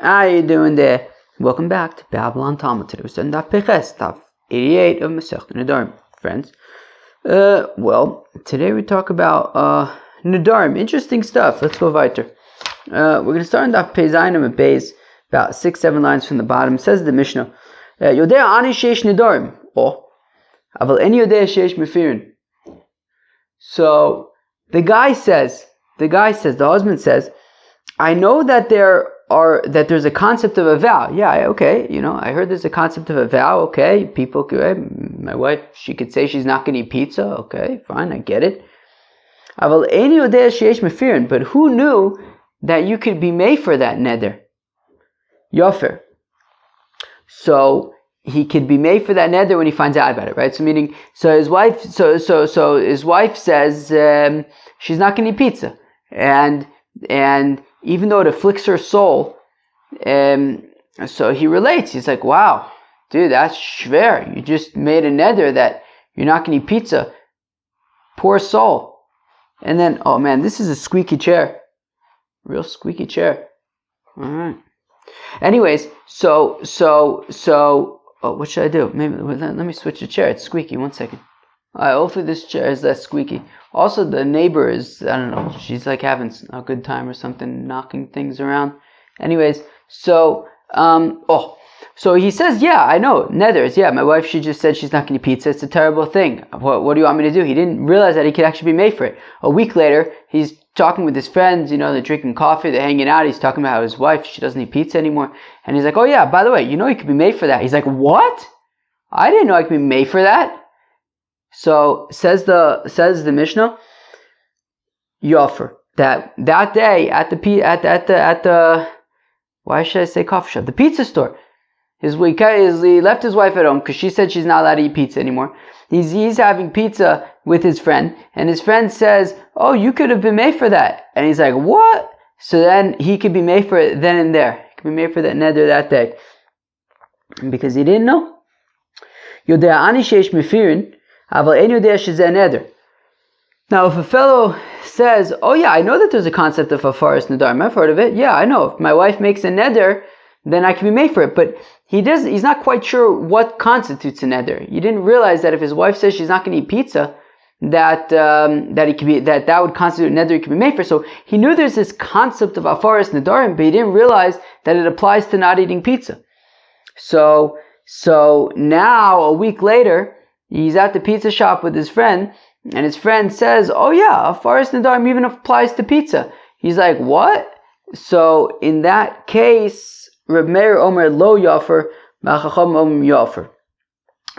How you doing there? Welcome back to Babylon Talmud. Today we're studying Daf Peches, Daf 88 of Masechet Nedarim, friends. Today we talk about Nedarim. Interesting stuff. Let's go weiter. We're going to start in Daf Pei Zayin and Beis, about 6-7 lines from the bottom. It says the Mishnah, Yodea ani sheish Nedarim, or aval en yodea sheish mefirin. So the husband says, I know that there's a concept of a vow. Yeah, okay, I heard there's a concept of a vow. Okay, people could, my wife, she could say she's not going to eat pizza. Okay, fine, I get it. But who knew that you could be made for that neder? Yofer. So he could be made for that neder when he finds out about it, right? So his wife says she's not going to eat pizza, and even though it afflicts her soul, so he relates. He's like, wow, dude, that's schwer. You just made a neder that you're not going to eat pizza. Poor soul. And then, oh man, this is a squeaky chair. Real squeaky chair. All right. Anyways, so what should I do? Maybe let me switch the chair. It's squeaky. 1 second. All right, hopefully this chair is less squeaky. Also, the neighbor is, I don't know, she's like having a good time or something, knocking things around. Anyways, so he says, yeah, I know, neders, yeah, my wife, she just said she's not going to eat pizza. It's a terrible thing. What do you want me to do? He didn't realize that he could actually be made for it. A week later, he's talking with his friends, they're drinking coffee, they're hanging out. He's talking about how his wife, she doesn't eat pizza anymore. And he's like, oh yeah, by the way, you could be made for that. He's like, what? I didn't know I could be made for that. So says the Mishnah, Yofer, that day at the why should I say coffee shop? The pizza store. He left his wife at home because she said she's not allowed to eat pizza anymore. He's having pizza with his friend, and his friend says, "Oh, you could have been made for that." And he's like, "What?" So then he could be made for it then and there. He could be made for that neder that day because he didn't know. Yodea ani sheish mefirin. Now, if a fellow says, oh yeah, I know that there's a concept of hafaras nedarim, I've heard of it, yeah, I know, if my wife makes a neder, then I can be made for it, but he's not quite sure what constitutes a neder. He didn't realize that if his wife says she's not going to eat pizza, that would constitute a neder he could be made for. So he knew there's this concept of hafaras nedarim, but he didn't realize that it applies to not eating pizza. So now, a week later, he's at the pizza shop with his friend, and his friend says, oh yeah, hafaras nedarim even applies to pizza. He's like, what? So in that case, Reb Meir Omer lo yofer, ma'achacham omer yofer.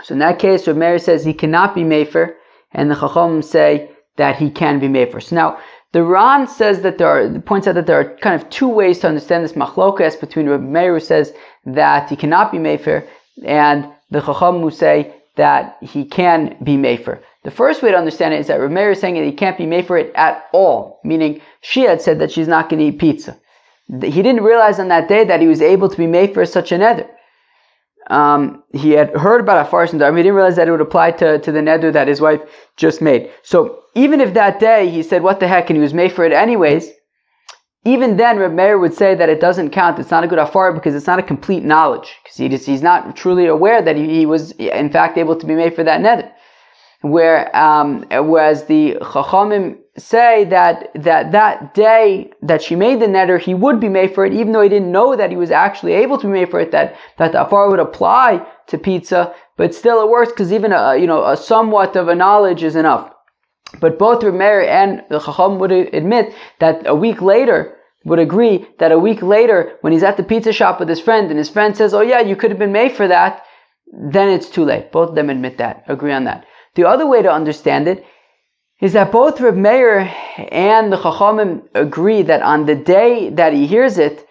So in that case, Reb Meir says he cannot be mefer, and the chacham say that he can be mefer. So now, the Ran says that points out that there are kind of two ways to understand this machlokas between Reb Meir who says that he cannot be mefer, and the chacham who say that he can be mefer. The first way to understand it is that Reb Meir is saying that he can't be mefer it at all, meaning she had said that she's not going to eat pizza. He didn't realize on that day that he was able to be mefer such a neder. He had heard about hafaras nedarim. He didn't realize that it would apply to the neder that his wife just made. So even if that day he said, what the heck, and he was mefer it anyways, even then Reb Meir would say that it doesn't count. It's not a good hafar because it's not a complete knowledge. Because he's not truly aware that he was in fact able to be made for that neder. Whereas the chachamim say that day that she made the neder, he would be made for it, even though he didn't know that he was actually able to be made for it. That the hafar would apply to pizza, but still it works because even a somewhat of a knowledge is enough. But both Reb Meir and the Chacham would admit that would agree that a week later, when he's at the pizza shop with his friend, and his friend says, oh yeah, you could have been made for that, then it's too late. Both of them admit that, agree on that. The other way to understand it is that both Reb Meir and the Chachamim agree that on the day that he hears it,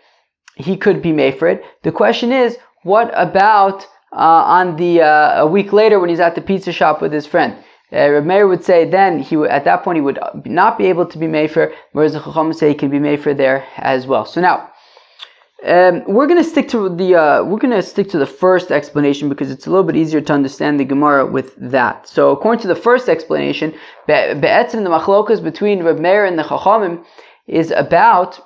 he could be made for it. The question is, what about a week later when he's at the pizza shop with his friend? Reb Meir would say then at that point he would not be able to be made for, whereas the Chacham say he can be made for there as well. So now we're going to stick to the first explanation because it's a little bit easier to understand the Gemara with that. So according to the first explanation, be'etzim the machlokas between Reb Meir and the Chachamim is about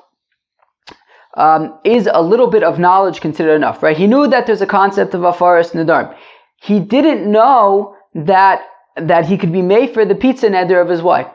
is a little bit of knowledge considered enough, right? He knew that there's a concept of afaris nedarim. He didn't know that he could be mefer the pizza neder of his wife.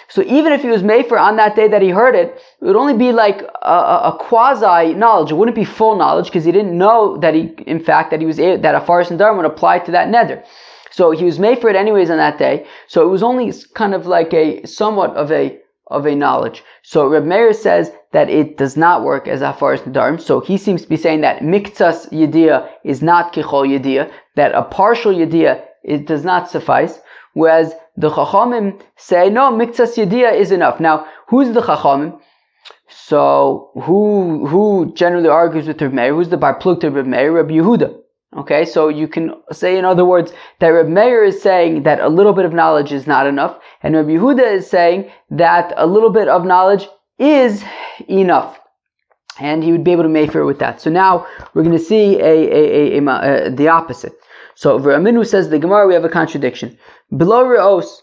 So even if he was mefer on that day that he heard it, it would only be like a quasi knowledge. It wouldn't be full knowledge because he didn't know that that afaris nedarim would apply to that neder. So he was mefer it anyways on that day. So it was only kind of like somewhat of a knowledge. So Reb Meir says that it does not work as afaris nedarim. So he seems to be saying that miktsas yediyah is not kichol yediyah, that a partial yediyah, it does not suffice. Whereas the Chachamim say, no, miktsas yediyah is enough. Now, who's the Chachamim? So, who generally argues with Reb Meir? Who's the bar plukta Reb Meir? Reb Yehuda. Okay, so you can say, in other words, that Reb Meir is saying that a little bit of knowledge is not enough, and Reb Yehuda is saying that a little bit of knowledge is enough. And he would be able to mefer with that. So now, we're going to see the opposite. So Aminu says the Gemara, we have a contradiction. Below Re'os,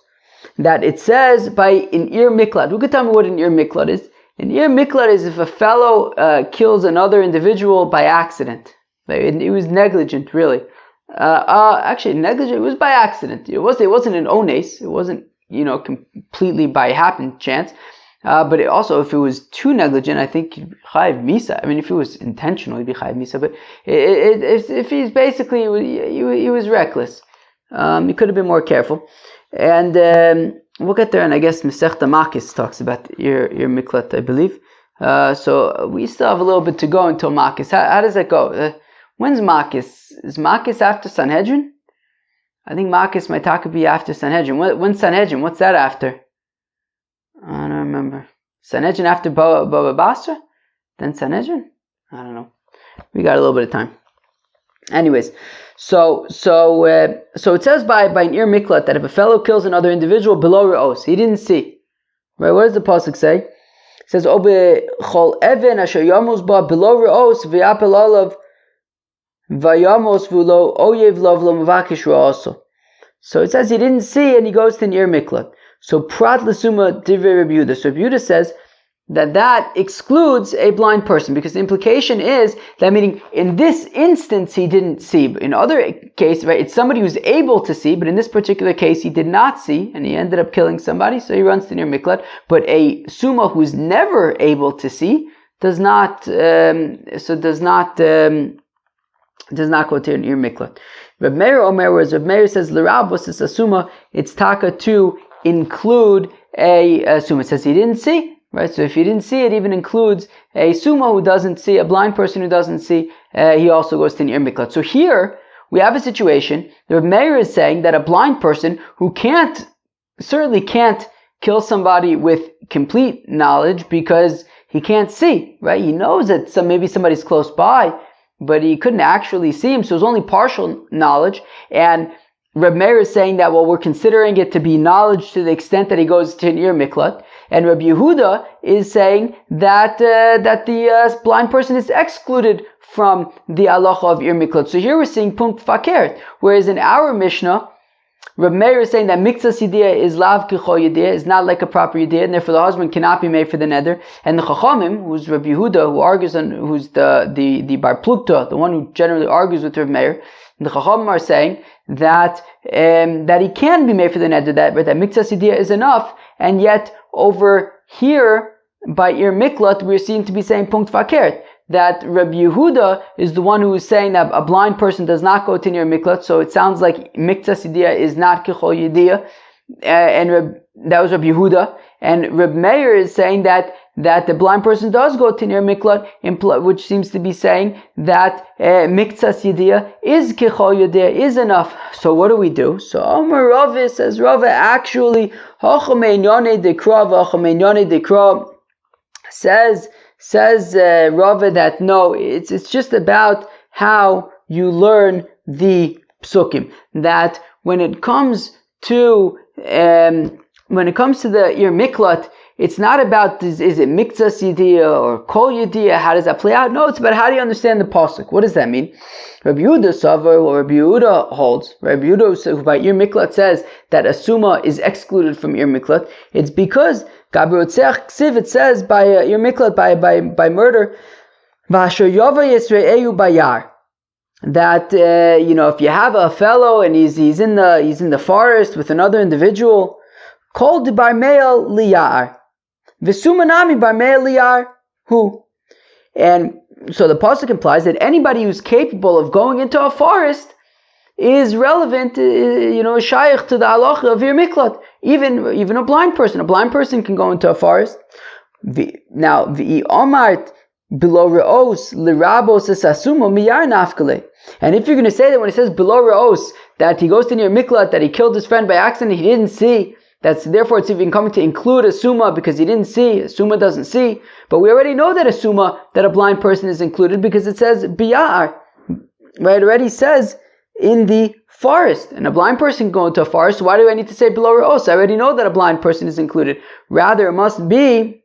that it says by an ear miklat. Who could tell me what an ear miklat is? An ear miklat is if a fellow kills another individual by accident. It was negligent, really. Actually, negligent. It was by accident. It wasn't an ones. It wasn't completely by happen chance. But it also, if it was too negligent, I think chayiv misa. I mean, if it was intentional, he'd be chayiv misa. But if he's basically, he was reckless. He could have been more careful. And we'll get there. And I guess Masechta Makis talks about your miklat, I believe. So we still have a little bit to go until Makis. How does that go? When's Makis? Is Makis after Sanhedrin? I think Makis might talk be after Sanhedrin. When's Sanhedrin? What's that after? I don't remember. Sanhedrin after Baba Basra? Then Sanhedrin? I don't know. We got a little bit of time. Anyways, so it says by an ear miklat that if a fellow kills another individual below Re'os, he didn't see. Right? What does the pasuk say? It says, Obe chol even asher yamos ba below Re'os v'yapel olav v'yamos v'lo oyev lav lo mavakish ra'aso. So it says he didn't see and he goes to an ear miklat. So prat l'suma divrei Reb Yehuda. So Reb Yehuda says that excludes a blind person, because the implication is that, meaning in this instance he didn't see. But in other case, right, it's somebody who's able to see, but in this particular case he did not see, and he ended up killing somebody, so he runs to near miklat. But a suma who's never able to see does not go to near miklat. Reb Meir Omer, whereas Reb Meir says l'rabos is a suma, it's taka to include a suma. It says he didn't see. Right, so if you didn't see it, even includes a suma who doesn't see, a blind person who doesn't see, he also goes to an ear miklat. So here, we have a situation, the Meir is saying that a blind person who certainly can't kill somebody with complete knowledge because he can't see, right? He knows that maybe somebody's close by, but he couldn't actually see him, so it's only partial knowledge, and Reb Meir is saying that, well, we're considering it to be knowledge to the extent that he goes to an ear miklat. And Reb Yehuda is saying that the blind person is excluded from the halacha of ear miklat. So here we're seeing punkt fakert. Whereas in our Mishnah, Reb Meir is saying that miktsas yediyah is lav kichol yediyah, is not like a proper yediyah, and therefore the husband cannot be made for the neder. And the Chachamim, who's Reb Yehuda, who argues on, who's the bar plukta, the one who generally argues with Reb Meir, the Chachamim are saying that he can be made for the neder, that miktsas yediyah is enough, and yet over here by ear miklat we're seen to be saying punkt fakert, that Rabbi Yehuda is the one who is saying that a blind person does not go to near miklat. So it sounds like miktsas yediyah is not kichol yediyah, and that was Rabbi Yehuda, and Reb Meir is saying that the blind person does go to near miklat, which seems to be saying that miktsas yediyah is kichol yediyah, is enough. So what do we do? So Omer Rava says, Rava actually says Rava that no, it's just about how you learn the psukim. That when it comes to the ear miklat, it's not about is it miktsas yediyah or kol yediyah, how does that play out? No, it's about how do you understand the pasuk. What does that mean? Rabbi Yehuda Savar, or Rabbi Yehuda holds, Rabbi Yehuda, who by ear miklat says that a suma is excluded from ear miklat, it's because it says by ear miklat, by murder, V'asher yova yisre'ehu bayar. That if you have a fellow and he's in the forest with another individual, called barmeil liyar, v'sumanami barmeil liyar hu. And so the pasuk implies that anybody who's capable of going into a forest is relevant, shaykh to the halacha of Ir Miklat. Even a blind person. A blind person can go into a forest. Now, v'i omart below re'os l'rabos esasumo miyar nafkale. And if you're going to say that when it says below re'os, that he goes to near Miklat, that he killed his friend by accident, he didn't see, therefore it's even coming to include a summa because he didn't see, a summa doesn't see. But we already know that a summa, that a blind person is included because it says biyar. Right? It already says in the forest. And a blind person can go into a forest, so why do I need to say below re'os? I already know that a blind person is included. Rather, it must be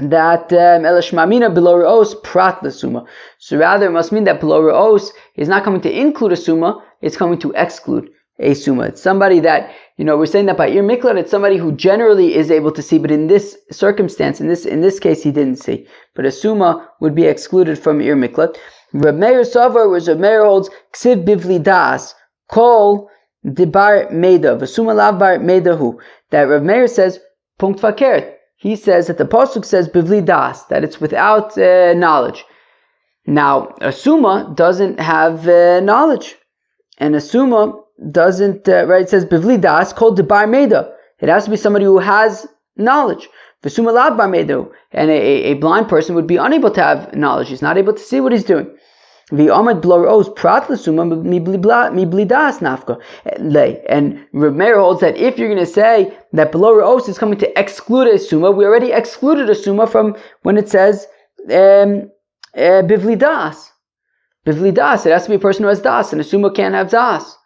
that elashmamina below re'os prat l'summa. So rather, it must mean that below re'os is not coming to include a summa, it's coming to exclude a summa. It's somebody that, we're saying that by Ir Miklat, it's somebody who generally is able to see, but in this circumstance, in this case, he didn't see. But a summa would be excluded from Ir Miklat. Reb Meir Savar, whereas Reb Meir holds ksiv bivli das kol debar meida v'summa lav bar meidahu. That Reb Meir says punkt fakert. He says that the pasuk says bivli das, that it's without knowledge. Now a summa doesn't have knowledge, and a summa doesn't. It says bivli das kol debar meida. It has to be somebody who has knowledge. V'summa lav bar meidahu, and a blind person would be unable to have knowledge. He's not able to see what he's doing. V'amad blor'os prat l'summa mibli das nafka. And Reb Meir holds that if you're going to say that below re'os is coming to exclude a summa, we already excluded a summa from when it says bivli das. Bivli das, it has to be a person who has das, and a summa can't have das.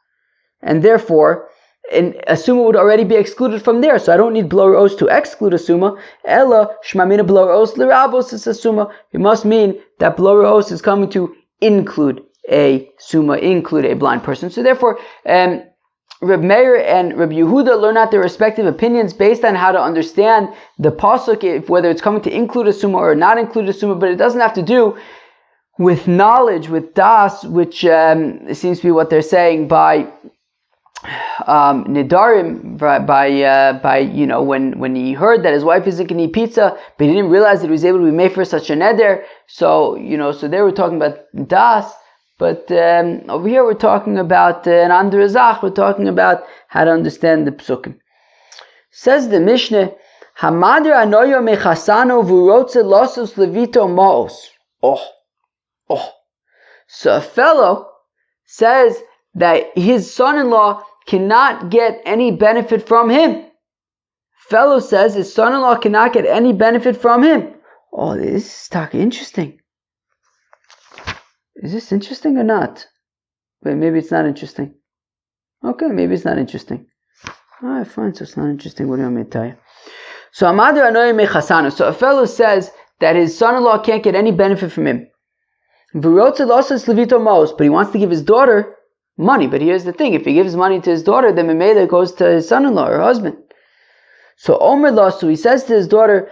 And therefore, a summa would already be excluded from there, so I don't need below re'os to exclude a summa. Ella shmamina below re'os l'rabos is a summa. It must mean that below re'os is coming to include a summa, include a blind person. So therefore, Reb Meir and Reb Yehuda learn out their respective opinions based on how to understand the pasuk, whether it's coming to include a summa or not include a summa, but it doesn't have to do with knowledge, with das, which seems to be what they're saying by Nedarim, by when he heard that his wife isn't going to eat pizza, but he didn't realize that he was able to be made for such a neder. So they were talking about das, but over here we're talking about an andere zach. We're talking about how to understand the psukim. Says the Mishnah, Hamadir anoyo mechasano v'urotze losos levito maos. So a fellow says that his son-in-law cannot get any benefit from him. Fellow says his son-in-law cannot get any benefit from him. Oh, this is talking interesting. Is this interesting or not? Wait, maybe it's not interesting. Okay, maybe it's not interesting. Alright, fine, so it's not interesting. What do you want me to tell you? So Amadir Anoy Mechasanu. So a fellow says that his son-in-law can't get any benefit from him. But he wants to give his daughter money. But here's the thing, if he gives money to his daughter, then Memela goes to his son-in-law or husband. So Omer Lasu, he says to his daughter,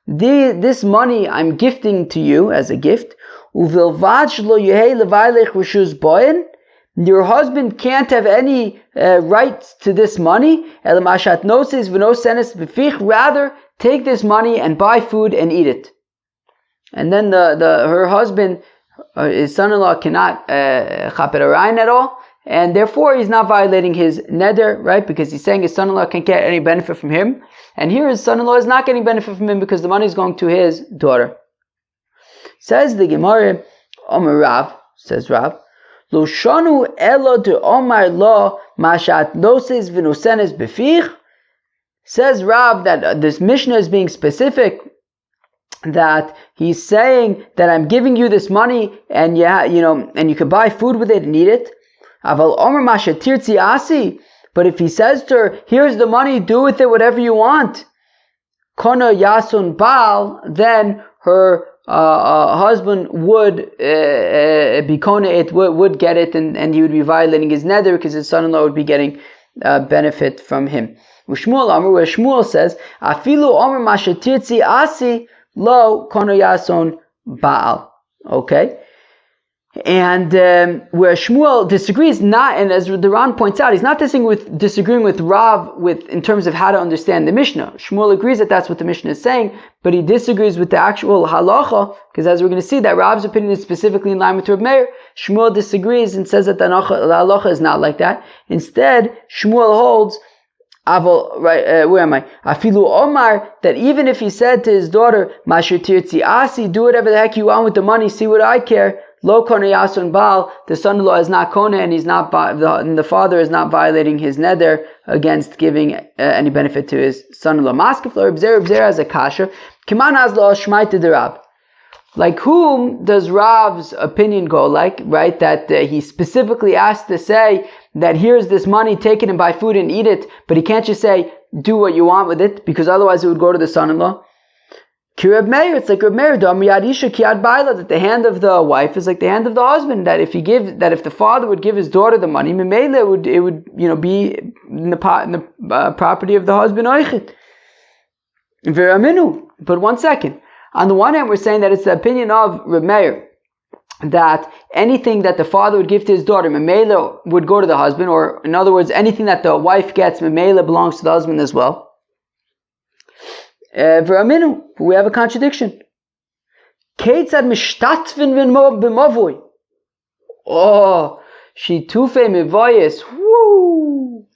this money I'm gifting to you as a gift. Your husband can't have any rights to this money. Rather, take this money and buy food and eat it. And then her husband, his son-in-law, cannot chaper arayin at all, and therefore he's not violating his neder, right? Because he's saying his son-in-law can't get any benefit from him, and here his son-in-law is not getting benefit from him because the money is going to his daughter. Says the Gemara, Omer Rav, says Rav, Lo shanu elo de Omar lo mashat noses v'nosenes befich. Says Rav that this Mishnah is being specific, that he's saying that I'm giving you this money and and you can buy food with it and eat it. Aval Omer mashatirtzi asi. But if he says to her, here's the money, do with it whatever you want, Kona yasun baal, then her husband would be kona it, would get it, and he would be violating his neder because his son-in-law would be getting benefit from him. Shmuel Amar, where Shmuel says, Afilu Omer mashatirtzi asi lo kono yason baal. Okay? And where Shmuel disagrees, not, and as the Ran points out, he's not disagreeing with Rav in terms of how to understand the Mishnah. Shmuel agrees that that's what the Mishnah is saying, but he disagrees with the actual halacha, because as we're going to see, that Rav's opinion is specifically in line with Reb Meir. Shmuel disagrees and says that the halacha is not like that. Instead, Shmuel holds, where am I? Afilu Omar, that even if he said to his daughter, Masher tirtzi asi, do whatever the heck you want with the money, see what I care. Lo kona yason baal, the son-in-law is not kona, and the father is not violating his neder against giving any benefit to his son-in-law. Maskeflo Reb as a kasha. Kiman hazlo shmaita derab. Like whom does Rav's opinion go like? Right, that he specifically asked to say that here's this money, take it and buy food and eat it, but he can't just say do what you want with it, because otherwise it would go to the son-in-law. Reb Meir, it's like Reb Meir, that the hand of the wife is like the hand of the husband. That if the father would give his daughter the money, Memele it would be in the property of the husband. But one second. On the one hand, we're saying that it's the opinion of Reb Meir that anything that the father would give to his daughter, Memele would go to the husband, or in other words, anything that the wife gets, Memele belongs to the husband as well. We have a contradiction. Oh, shitufe mivoyes. Woo!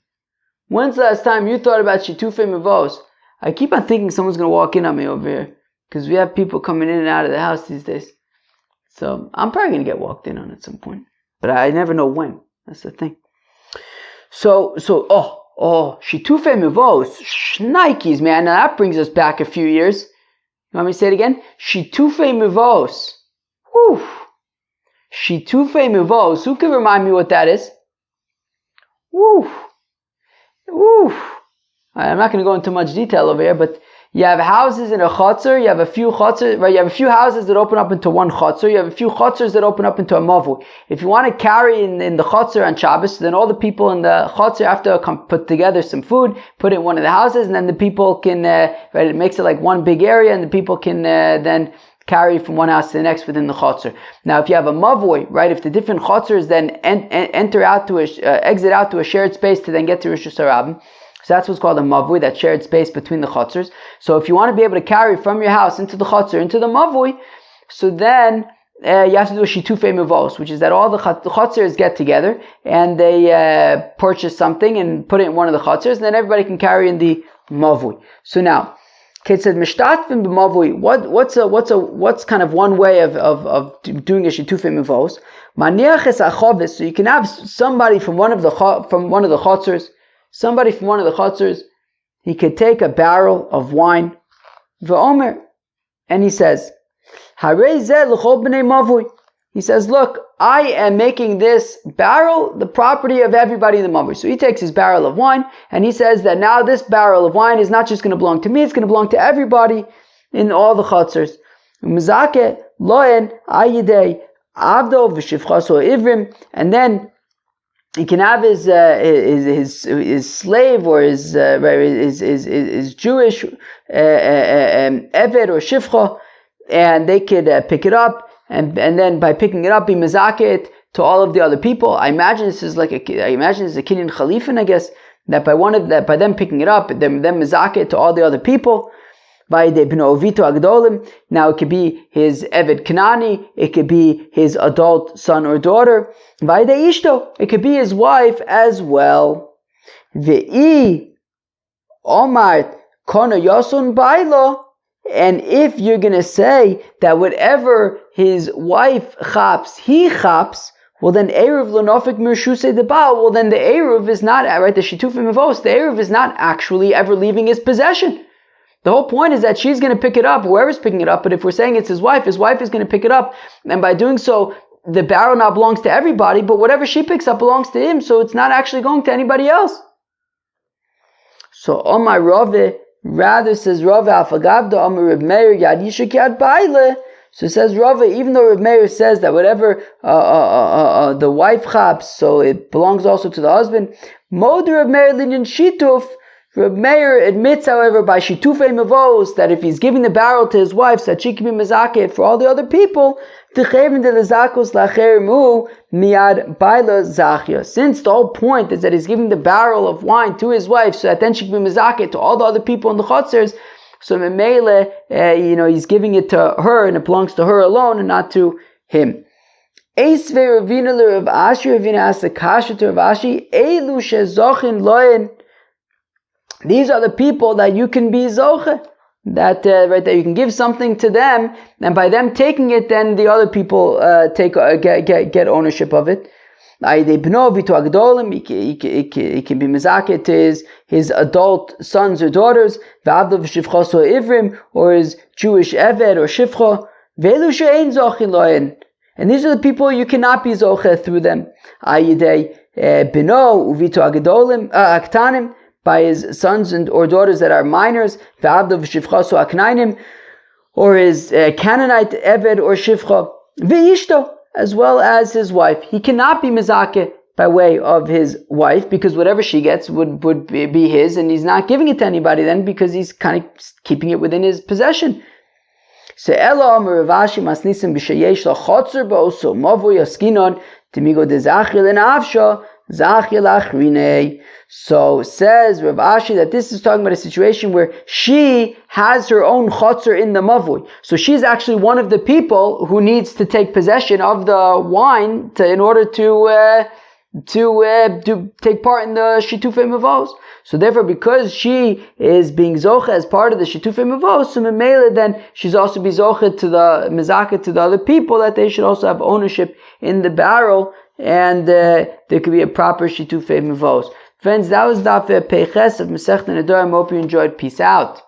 When's the last time you thought about shitufe mivos? I keep on thinking someone's going to walk in on me over here, because we have people coming in and out of the house these days. So I'm probably going to get walked in on at some point, but I never know when. That's the thing. So shitufe mivos, shnikes, man. Now that brings us back a few years. You want me to say it again? Shitufe mivos. Whew. Shitufe mivos. Who can remind me what that is? Woo. Woo. I'm not going to go into much detail over here, but you have houses in a chutzner, you have a few chutzner, right? You have a few houses that open up into one chutzner, you have a few chutzers that open up into a mavui. If you want to carry in the chutzner on Shabbos, then all the people in the chutzner have to put together some food, put it in one of the houses, and then the people can, right, it makes it like one big area, and the people can then carry from one house to the next within the chutzner. Now, if you have a mavui, right, if the different chutzers then exit out to a shared space to then get to Rosh Hashanah, so that's what's called a mavui, that shared space between the chutzers. So if you want to be able to carry from your house into the chutzner, into the mavui, so then you have to do a shitufe mivos, which is that all the chutzers get together and they purchase something and put it in one of the chutzers, and then everybody can carry in the mavui. So now, Kate said, "Mishtatvim b'mavui." What's kind of one way of doing a shitufe mivos? Maniach es achovis. So you can have somebody from one of the chutzers. Somebody from one of the chutzers, he could take a barrel of wine, v'omer, and he says, "Harei zeh l'chol b'nei mavui." He says, "Look, I am making this barrel the property of everybody in the mavui." So he takes his barrel of wine, and he says that now this barrel of wine is not just going to belong to me; it's going to belong to everybody in all the chutzers. Mizake loen ayidei avdo v'shivchaso ivrim, and then he can have his slave or his Jewish eved or shifcha, and they could pick it up, and then by picking it up, be mazaket to all of the other people. I imagine this is a kinyan chalifin, I guess, that by them picking it up, them mazaket to all the other people. Now it could be his Eved Kanani, it could be his adult son or daughter. It could be his wife as well. And if you're going to say that whatever his wife chaps, he chaps, well then Eruv Lonofik Mirshuse de Baal, well then the Eruv is not, right, the Shitufim Avos, the Eruv is not actually ever leaving his possession. The whole point is that she's going to pick it up, whoever's picking it up, but if we're saying it's his wife is going to pick it up, and by doing so, the barrel now belongs to everybody, but whatever she picks up belongs to him, so it's not actually going to anybody else. So, Omar Rave, rather says Rave Afagavda, Omar Reb Meir, Yad Yishak Yad Baile. So says Rave, even though Reb Meir says that whatever the wife chaps, so it belongs also to the husband, Moder Reb Meir Linyan Shituf, Reb Meir admits, however, by Shitufei Mavos, that if he's giving the barrel to his wife, so that she can be mezakeh for all the other people, since the whole point is that he's giving the barrel of wine to his wife, so that then she can be mezakeh to all the other people in the chutzers, so Memele, he's giving it to her, and it belongs to her alone, and not to him. Eisve Ravina le Rav Ashi, Ravina asked the kasha to Rav Ashi, Elu shezochin loyin. These are the people that you can be zoche, that you can give something to them, and by them taking it, then the other people get ownership of it. He can be mezakeh to his adult sons or daughters, or his Jewish eved or shifcha. And these are the people you cannot be zoche through them. By his sons or daughters that are minors, or his Canaanite eved or shifcha, as well as his wife. He cannot be mezakeh by way of his wife, because whatever she gets would be his, and he's not giving it to anybody then, because he's kind of keeping it within his possession. So Ela Amar Rav Ashi masnisim b'sheyesh lachotzer ba'oso mavo yaskinon timigo dezachil and avsha zachil achrinei. So says Rav Ashi that this is talking about a situation where she has her own chotzer in the mavui. So she's actually one of the people who needs to take possession of the wine in order to take part in the shitufei mavos. So therefore, because she is being zoche as part of the shitufei mavos, so memele then she's also be zoche to the mezakeh to the other people, that they should also have ownership in the barrel, and there could be a proper shitufei mavos. Friends, that was Daf Peiches of Masechta Nedarim. Hope you enjoyed. Peace out.